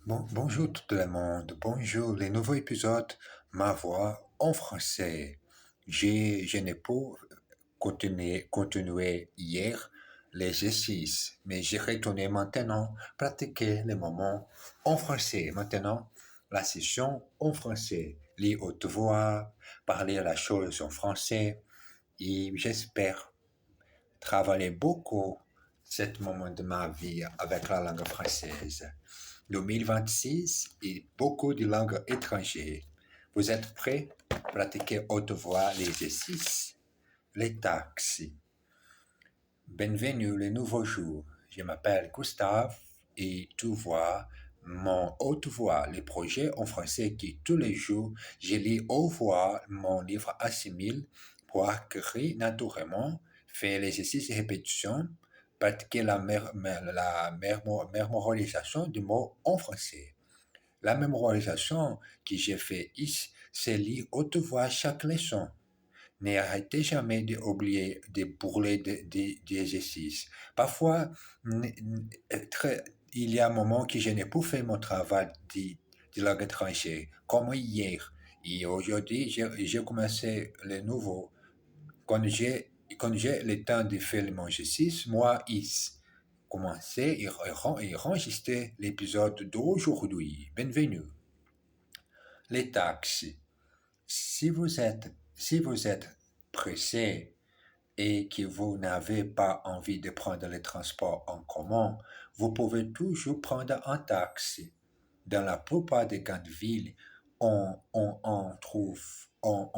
Bonjour tout le monde, bonjour les nouveaux épisodes, ma voix en français. Je n'ai pas continué hier l'exercice, mais j'ai retourné maintenant pratiquer les moments en français. Maintenant, la session en français, lire haute voix, parler la chose en français et j'espère travailler beaucoup cet moment de ma vie avec la langue française. 2026 et beaucoup de langues étrangères. Vous êtes prêts à pratiquer haute voix l'exercice? Les taxis. Bienvenue le nouveau jour. Je m'appelle Gustave et tu vois mon haute voix, les projets en français qui tous les jours, je lis haute voix mon livre assimile pour acquérir naturellement, faire l'exercice de répétition, pratiquer la mémorisation du mot en français. La mémorisation que j'ai fait ici, c'est lire haute voix chaque leçon. N'arrêtez jamais d'oublier de brûler des exercices. Parfois, il y a un moment que je n'ai pas fait mon travail de langue étrangère, comme hier. Et aujourd'hui, j'ai commencé le nouveau. Quand j'ai le temps de faire mon exercice, moi, ici, commencer et enregistrer l'épisode d'aujourd'hui. Bienvenue. Les taxis. Si vous êtes pressé et que vous n'avez pas envie de prendre les transports en commun, vous pouvez toujours prendre un taxi. Dans la plupart des grandes villes, on en trouve, on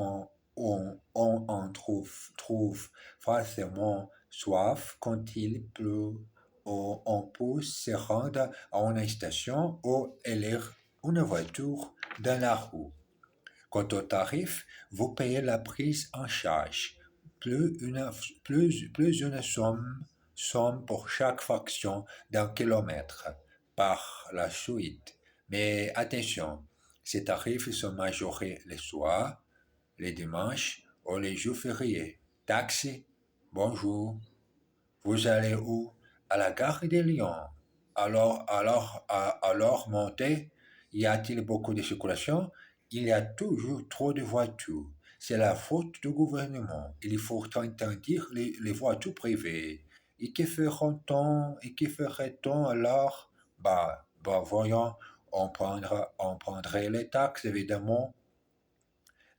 en trouve facilement soif quand il pleut, ou on peut se rendre à une station ou élire une voiture dans la rue. Quant au tarif, vous payez la prise en charge, plus une somme pour chaque fraction d'un kilomètre par la suite. Mais attention, ces tarifs sont majorés les soirs, les dimanches ou les jours fériés. Taxi, bonjour, vous allez où? À la gare de Lyon. Alors montez. Y a-t-il beaucoup de circulation? Il y a toujours trop de voitures. C'est la faute du gouvernement. Il faut interdire les voitures privées. Et que ferait-on alors? Voyons, on prendrait les taxes, évidemment.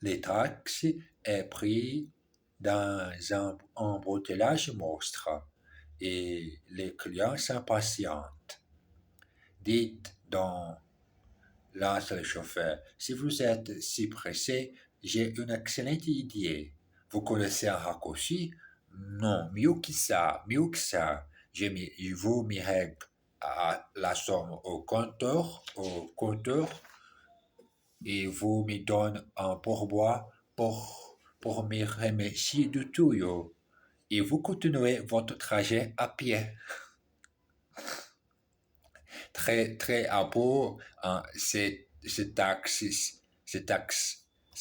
Les taxes est pris dans un embouteillage monstre et les clients s'impatientent. Dites donc, lance le chauffeur, si vous êtes si pressé, j'ai une excellente idée. Vous connaissez un raccourci? Non, mieux que ça. Vous me règle à la somme au compteur, et vous me donnez un pourboire pour me remercier de tout, yo. Et vous continuez votre trajet à pied. Très à bout, hein, ce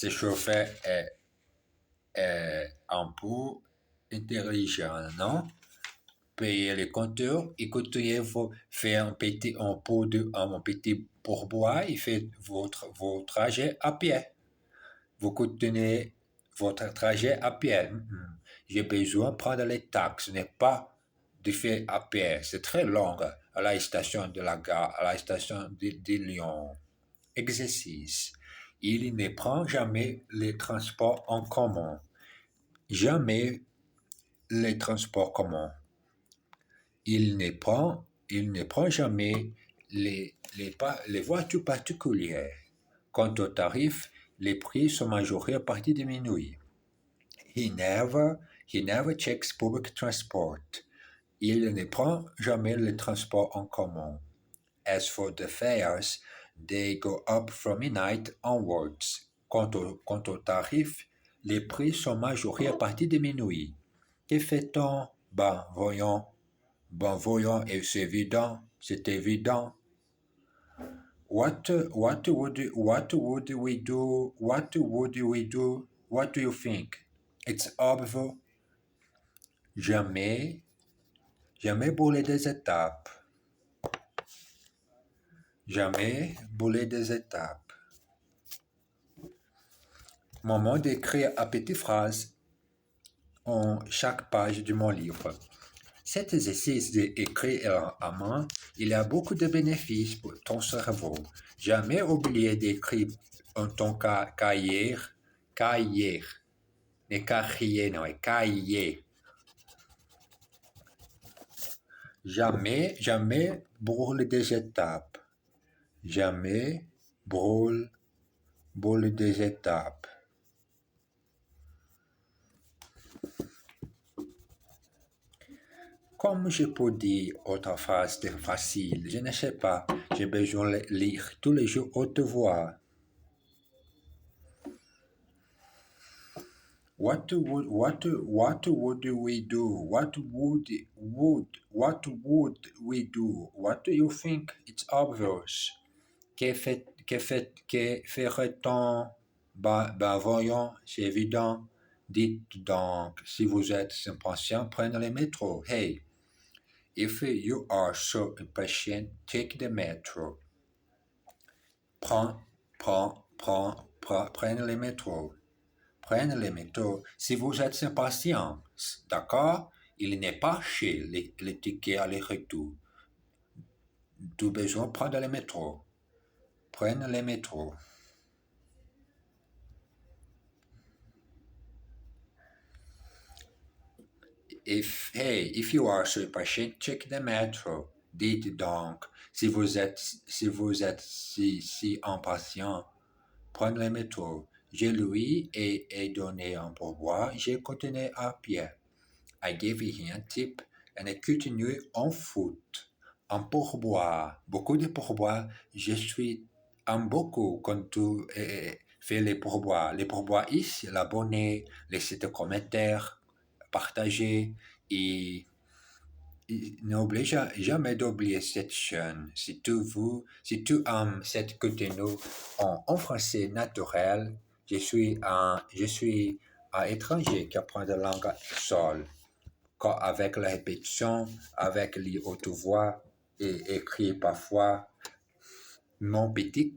chauffeur est un peu intelligent, non? Payez les compteurs, écoutez, vous faites un petit pourboire et faites votre trajet à pied. Vous continuez votre trajet à pied. J'ai besoin de prendre les taxes, ce n'est pas de faire à pied. C'est très long à la station de la gare, à la station de Lyon. Exercice. Il ne prend jamais les transports en commun. Jamais les transports communs. Il ne prend jamais les voitures particulières. Quant au tarif, les prix sont majorés à partir de minuit. He never checks public transport. Il ne prend jamais le transport en commun. As for the fares, they go up from midnight onwards. Quant au tarif, les prix sont majorés à partir de minuit. Que fait-on? Voyons, et c'est évident. What would we do? What do you think? It's obvious. Jamais brûler des étapes. Jamais brûler des étapes. Moment d'écrire à petites phrases en chaque page de mon livre. Cet exercice d'écrire à main, il a beaucoup de bénéfices pour ton cerveau. Jamais oublier d'écrire en ton cahier, cahier, les cahiers, non, cahier. Jamais brûle des étapes. Jamais brûle des étapes. Comme je peux dire autre phrase facile, je ne sais pas, j'ai besoin de lire tous les jours haute voix. What would we do? What would we do? What do you think? It's obvious. Que ferait-on? Voyons, c'est évident. Dites donc, si vous êtes impatient, prenez le métro. Hey, if you are so impatient, take the metro. Prenez le métro. Prenez le métro. Si vous êtes impatient, d'accord? Il n'est pas chez les tickets aller-retour. Tout besoin de prendre le métro. Prenez le métro. If you are so patient, check the metro. Dites donc, si vous êtes si impatient, prenez le métro. Je lui ai donné un pourboire, j'ai continué à pied. I gave him a tip and I continued en foot. Un pourboire, beaucoup de pourboires. Je suis un beaucoup quand tu fais les pourboires. Les pourboires ici, l'abonner, laisser des commentaires, partager et n'oublie jamais d'oublier cette chaîne. Si tu aimes cette contenu en français naturel, je suis un étranger qui apprend la langue seul. Avec la répétition, avec les hautes voix et écrit parfois mon petit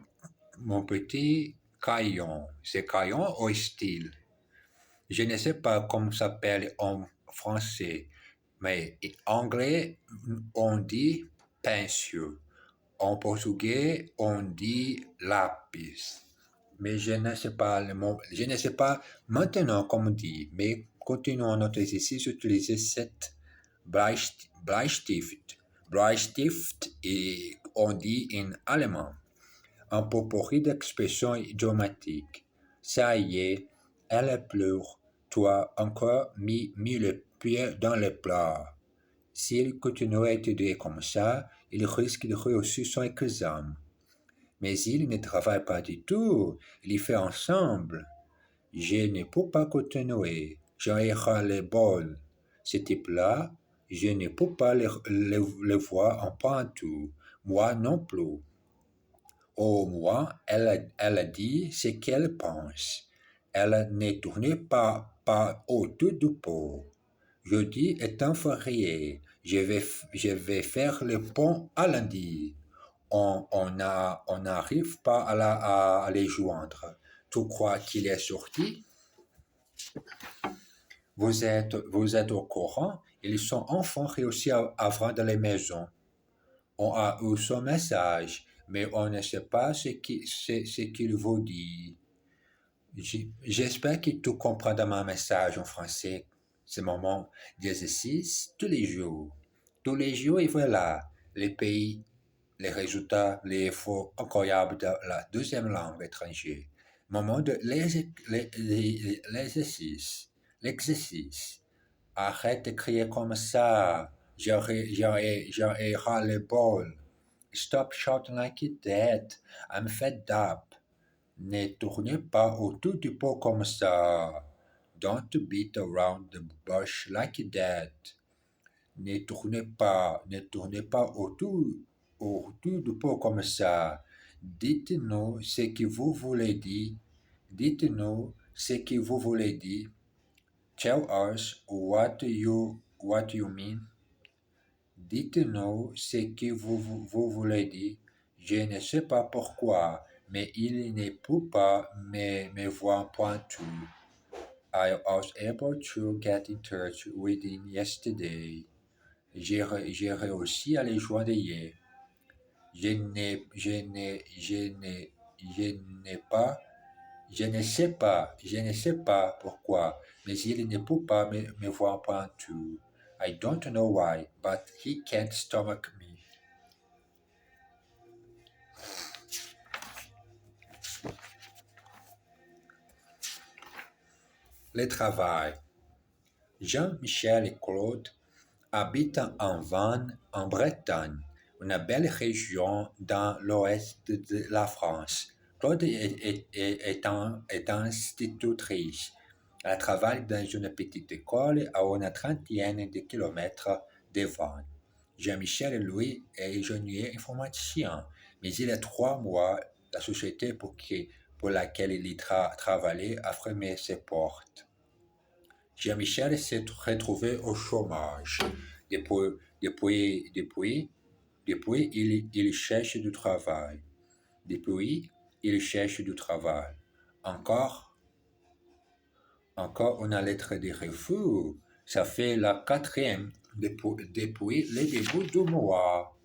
crayon. C'est crayon au style. Je ne sais pas comment ça s'appelle en français, mais en anglais, on dit pinceau. En portugais, on dit lápis. Mais je ne sais pas le mot, je ne sais pas maintenant comment dire, mais continuons notre exercice d'utiliser cette Bleistift. Bleistift, et on dit en allemand. Un potpourri d'expressions idiomatiques. Ça y est, elle pleure. Toi encore mis le pied dans le plat. S'il continue à étudier comme ça, il risque de réussir son examen. Mais il ne travaille pas du tout, il y fait ensemble. Je ne peux pas continuer, j'aurai le bol. Ce type-là, je ne peux pas le voir en partout, moi non plus. Au moins, elle a dit ce qu'elle pense. Elle ne tournait pas autour du pot. Jeudi est un férié. Je vais faire le pont à lundi. On n'arrive pas à les joindre. Tu crois qu'il est sorti? Vous êtes au courant? Ils sont enfin réussi à vendre les maisons. On a eu son message, mais on ne sait pas ce qu'il vous dit. J'espère que tu comprends mon message en français. Ce moment d'exercice tous les jours. Tous les jours, et voilà, les pays, les résultats, les efforts incroyables de la deuxième langue étrangère. Moment de l'exercice. L'exercice. Arrête de crier comme ça. J'aurai ras le bol. Stop shouting like that. I'm fed up. Ne tournez pas autour du pot comme ça. Don't beat around the bush like that. Ne tournez pas autour du pot comme ça. Dites-nous ce que vous voulez dire. Dites-nous ce que vous voulez dire. Tell us what you mean. Dites-nous ce que vous voulez dire. Je ne sais pas pourquoi, mais il ne peut pas me voir pointu. I was able to get in touch with him yesterday. J'ai réussi à les joindre hier. Je n'ai, je n'ai, je n'ai, je n'ai pas, je ne sais pas pourquoi, mais il ne peut pas me voir pointu. I don't know why, but he can't stomach me. Le travail. Jean-Michel et Claude habitent en Vannes, en Bretagne, une belle région dans l'ouest de la France. Claude est institutrice. Elle travaille dans une petite école à une trentaine de kilomètres de Vannes. Jean-Michel, lui, est ingénieur informaticien, mais il y a 3 mois, la société pour laquelle il travaillait a fermé ses portes. Jean-Michel s'est retrouvé au chômage. Depuis, il cherche du travail. Depuis, il cherche du travail. Encore, encore une lettre de refus. Ça fait la quatrième depuis le début du mois.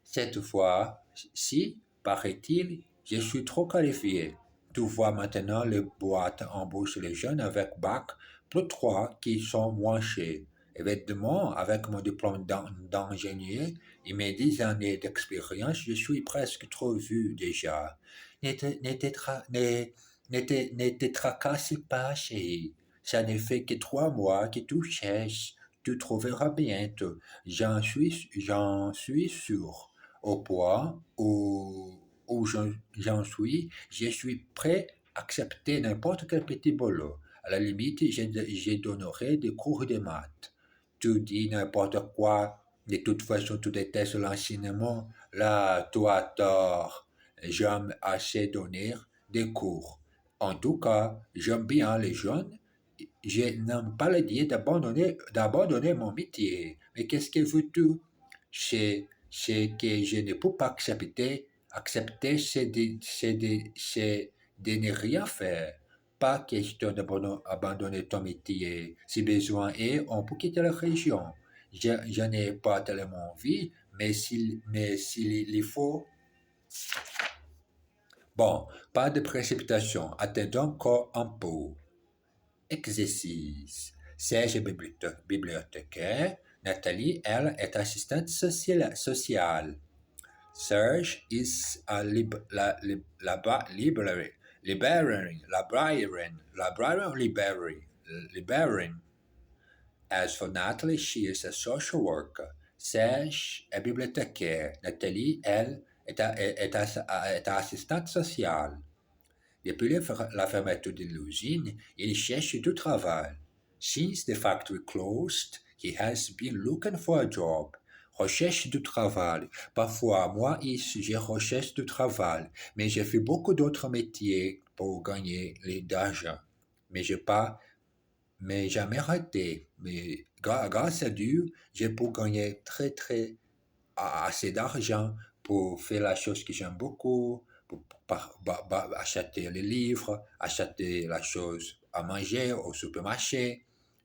Cette fois-ci, paraît-il, je suis trop qualifié. Tu vois maintenant les boîtes embauchent les jeunes avec bac plus 3 qui sont moins chers. Évidemment, avec mon diplôme d'ingénieur et mes 10 années d'expérience, je suis presque trop vu déjà. Ne te, ne te tra- ne te tracasse pas, chérie. Ça ne fait que 3 mois que tu cherches. Tu trouveras bientôt. J'en suis sûr. Au point où j'en suis, je suis prêt à accepter n'importe quel petit boulot. À la limite, je donnerai des cours de maths. Tu dis n'importe quoi. De toute façon, tu détestes l'enseignement. Là, tu as tort. J'aime assez donner des cours. En tout cas, j'aime bien les jeunes. Je n'aime pas l'idée d'abandonner mon métier. Mais qu'est-ce que veux-tu? C'est que je ne peux pas accepter c'est de ne rien faire. Pas question d'abandonner ton métier. Si besoin est, on peut quitter la région. Je n'ai pas tellement envie, mais s'il il faut. Bon, pas de précipitation. Attendons encore un peu. Exercice. Serge est bibliothécaire. Nathalie, elle, est assistante sociale. Serge is a librarian. As for Natalie, she is a social worker. Serge est bibliothécaire. Nathalie, elle, est assistante sociale. Depuis la fermeture de l'usine, il cherche du travail. Since the factory closed, he has been looking for a job. Recherche du travail. Parfois, moi ici, je recherche du travail, mais j'ai fait beaucoup d'autres métiers pour gagner d'argent. Mais mais jamais arrêté. Mais grâce à Dieu, j'ai pu gagner assez d'argent pour faire la chose que j'aime beaucoup, pour acheter les livres, acheter la chose à manger au supermarché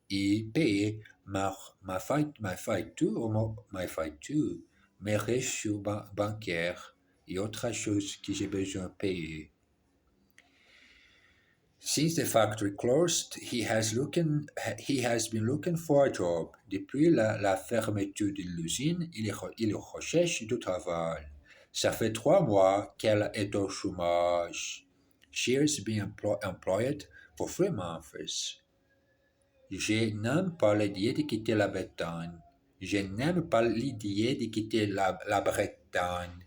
et payer ma facture, mes reçus bancaires et autres choses que j'ai besoin de payer. Since the factory closed, he has been looking for a job. Depuis la fermeture de l'usine, il recherche du travail. Ça fait 3 mois qu'elle est au chômage. She has been employed for 3 months. Je n'aime pas l'idée de quitter la Bretagne. Je n'aime pas l'idée de quitter la Bretagne.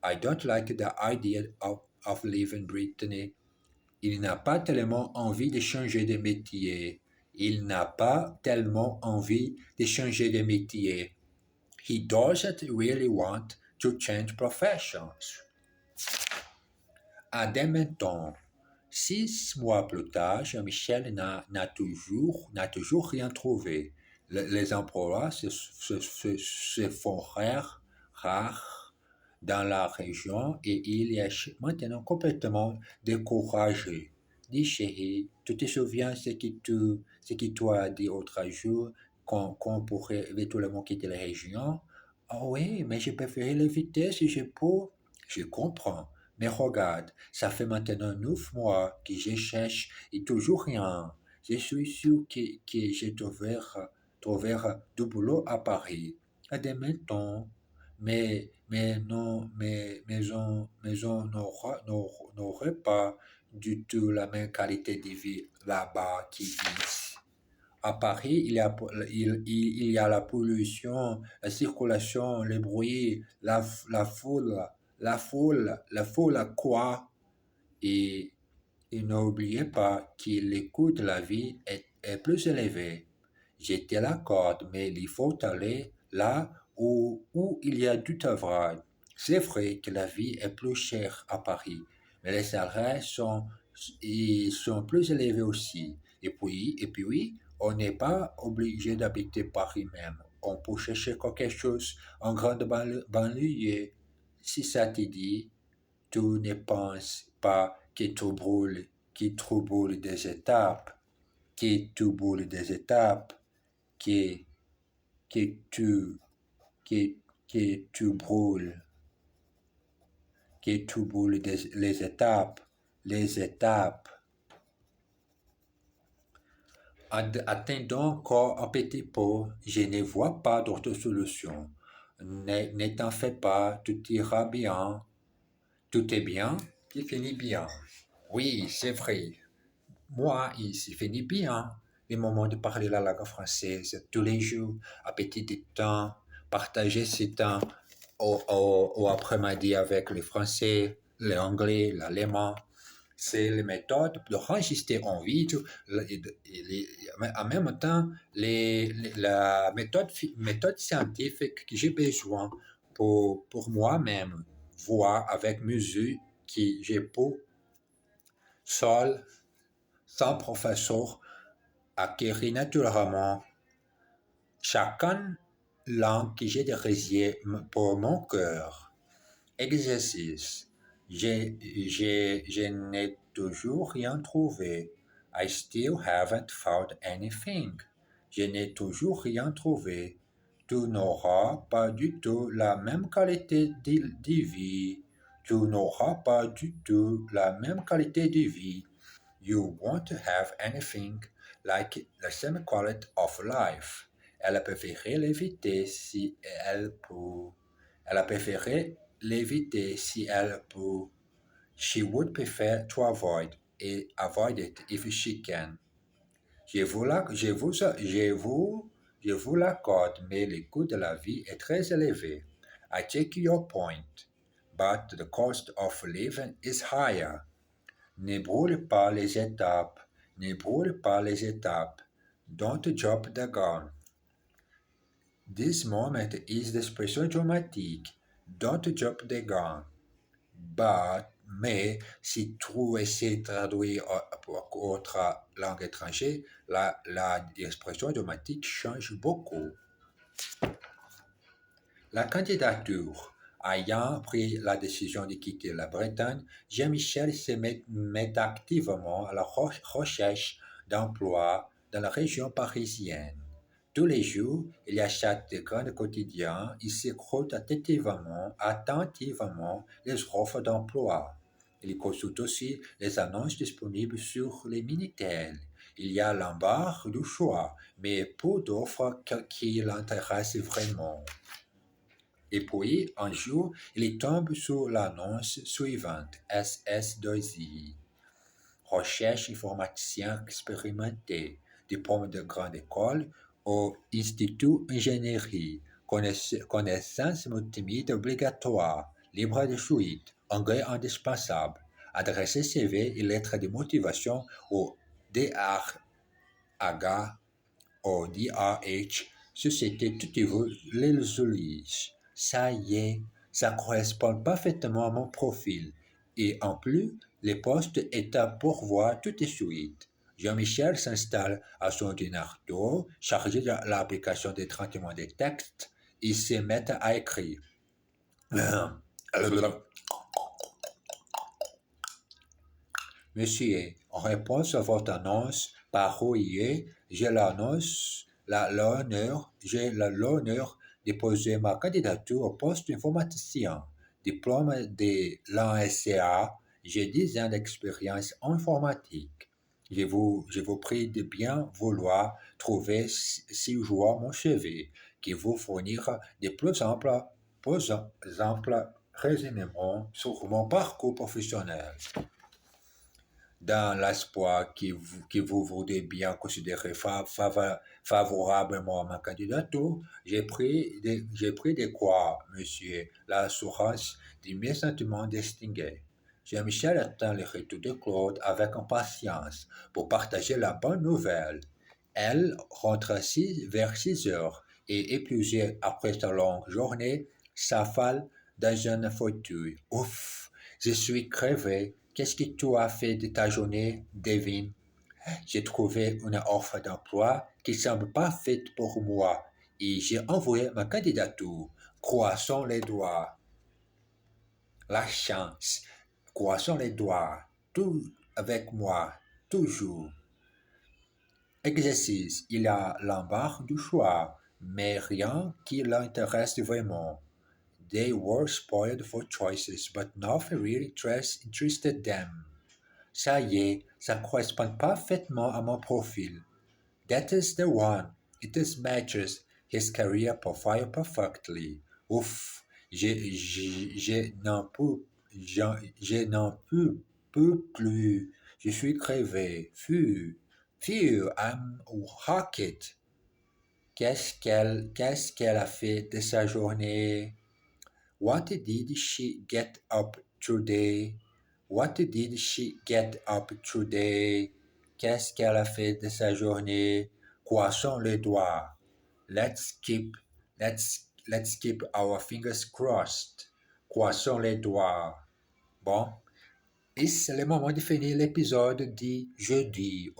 I don't like the idea of leaving Brittany. Il n'a pas tellement envie de changer de métier. Il n'a pas tellement envie de changer de métier. He doesn't really want to change professions. Admettons, 6 mois plus tard, Jean-Michel n'a toujours rien trouvé. Les emplois se font rares dans la région et il est maintenant complètement découragé. Dis chérie, tu te souviens ce que tu as dit l'autre jour qu'on pourrait éventuellement quitter la région? Ah oui, mais je préférais l'éviter si je peux. Je comprends. Mais regarde, ça fait maintenant 9 mois que je cherche et toujours rien. Je suis sûr que je trouverai du boulot à Paris. Admettons, mais on n'aurait pas du tout la même qualité de vie là-bas qu'ici. À Paris, il y a la pollution, la circulation, le bruit, la foule, la foule à quoi? Et, et n'oubliez pas que le coût de la vie est plus élevé. J'étais d'accord, mais il faut aller là où il y a du travail. C'est vrai que la vie est plus chère à Paris, mais les salaires ils sont plus élevés aussi. Et puis, on n'est pas obligé d'habiter Paris même. On peut chercher quelque chose en grande banlieue. Si ça te dit, tu ne penses pas que tu brûles des étapes, que tu brûles des étapes, que, que tu, que, que tu brûles, que tu brûles les étapes, les étapes. Attendons encore un petit peu, je ne vois pas d'autre solution. Ne t'en fais pas, tout ira bien. Tout est bien, qui finit bien. Oui, c'est vrai. Moi, il finit bien. Les moments de parler la langue française tous les jours, à petit temps, partager ce temps au après-midi avec les Français, l'anglais, l'allemand. C'est les méthodes de enregistrer en vidéo. En même temps, la méthode scientifique que j'ai besoin pour moi-même, voir avec mesure que j'ai peux seul, sans professeur, acquérir naturellement chacune langue que j'ai dirigée pour mon cœur. Exercice. Je n'ai toujours rien trouvé. I still haven't found anything. Je n'ai toujours rien trouvé. Tu n'auras pas du tout la même qualité de vie. Tu n'auras pas du tout la même qualité de vie. You won't have anything like the same quality of life. Elle a préféré l'éviter si elle peut. Elle a préféré l'éviter si elle peut. She would prefer to avoid it if she can. Je vous l'accorde, mais le coût de la vie est très élevé. I take your point, but the cost of living is higher. Ne brûle pas les étapes, ne brûle pas les étapes. Don't drop the gun. This moment is d'expression dramatique. Don't drop the gun. Mais si tu essaies de traduire pour autre langue étrangère, l'expression dramatique change beaucoup. La candidature. Ayant pris la décision de quitter la Bretagne, Jean-Michel se met activement à la recherche d'emploi dans la région parisienne. Tous les jours, il achète des grands quotidiens et s'écoute attentivement les offres d'emploi. Il consulte aussi les annonces disponibles sur les Minitel. Il y a l'embarras du choix, mais peu d'offres qui l'intéressent vraiment. Et puis, un jour, il tombe sur l'annonce suivante, SS2I. Recherche informaticien expérimenté, diplôme de grande école au Institut Ingénierie, connaissance multimédia obligatoire, libre de suite, anglais indispensable, adresse CV et lettre de motivation au DRH, au DRH, Société Tutivaux les Ulysse. Ça y est, ça correspond parfaitement à mon profil. Et en plus, le poste est à pourvoir tout de suite. Jean-Michel s'installe à son ordinateur, chargé de l'application des traitements des textes, et se met à écrire. Monsieur, en réponse à votre annonce par courrier, j'ai l'honneur de poser ma candidature au poste d'informaticien. Diplôme de l'ANSCA, j'ai 10 ans d'expérience en informatique. Je vous prie de bien vouloir trouver ci-jour mon CV, qui vous fournira de plus amples renseignements sur mon parcours professionnel. Dans l'espoir que vous voudrez bien considérer favorablement ma candidature, j'ai pris de quoi, monsieur, l'assurance de mes sentiments distingués. Jean-Michel attend le retour de Claude avec impatience pour partager la bonne nouvelle. Elle rentre vers 6 heures et épuisée après sa longue journée, s'affale dans un fauteuil. Ouf, je suis crevé. Qu'est-ce que tu as fait de ta journée, Devin? J'ai trouvé une offre d'emploi qui semble pas faite pour moi et j'ai envoyé ma candidature. Croissons les doigts. La chance. Croissons les doigts. Tout avec moi. Toujours. Exercice. Il a l'embarras du choix, mais rien qui l'intéresse vraiment. They were spoiled for choices, but nothing really interested them. Ça y est, ça correspond parfaitement à mon profil. That is the one. It is matches his career profile perfectly. Ouf, je n'en peux plus. Je suis crevé. Phew, I'm rocket. Qu'est-ce qu'elle a fait de sa journée? What did she get up today? What did she get up today? Qu'est-ce qu'elle a fait de sa journée? Croissons les doigts. Let's keep, let's keep our fingers crossed. Croissons les doigts. Bon, et c'est le moment de finir l'épisode du jeudi.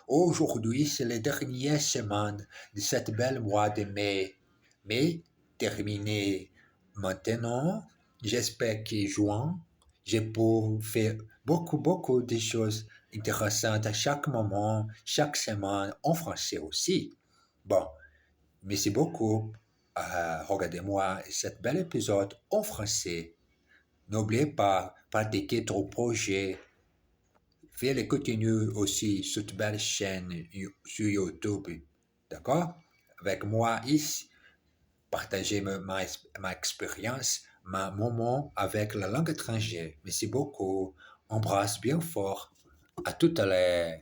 Aujourd'hui, c'est la dernière semaine de cette belle mois de mai. Mais terminé. Maintenant, j'espère que juin, je peux faire beaucoup de choses intéressantes à chaque moment, chaque semaine, en français aussi. Bon, merci beaucoup. Regardez-moi cet bel épisode en français. N'oubliez pas, pratiquer ton projet. Faites-le continuer aussi sur cette belle chaîne sur YouTube. D'accord? Avec moi ici, partager ma expérience, ma moment avec la langue étrangère. Merci beaucoup. Embrasse bien fort. À tout à l'heure.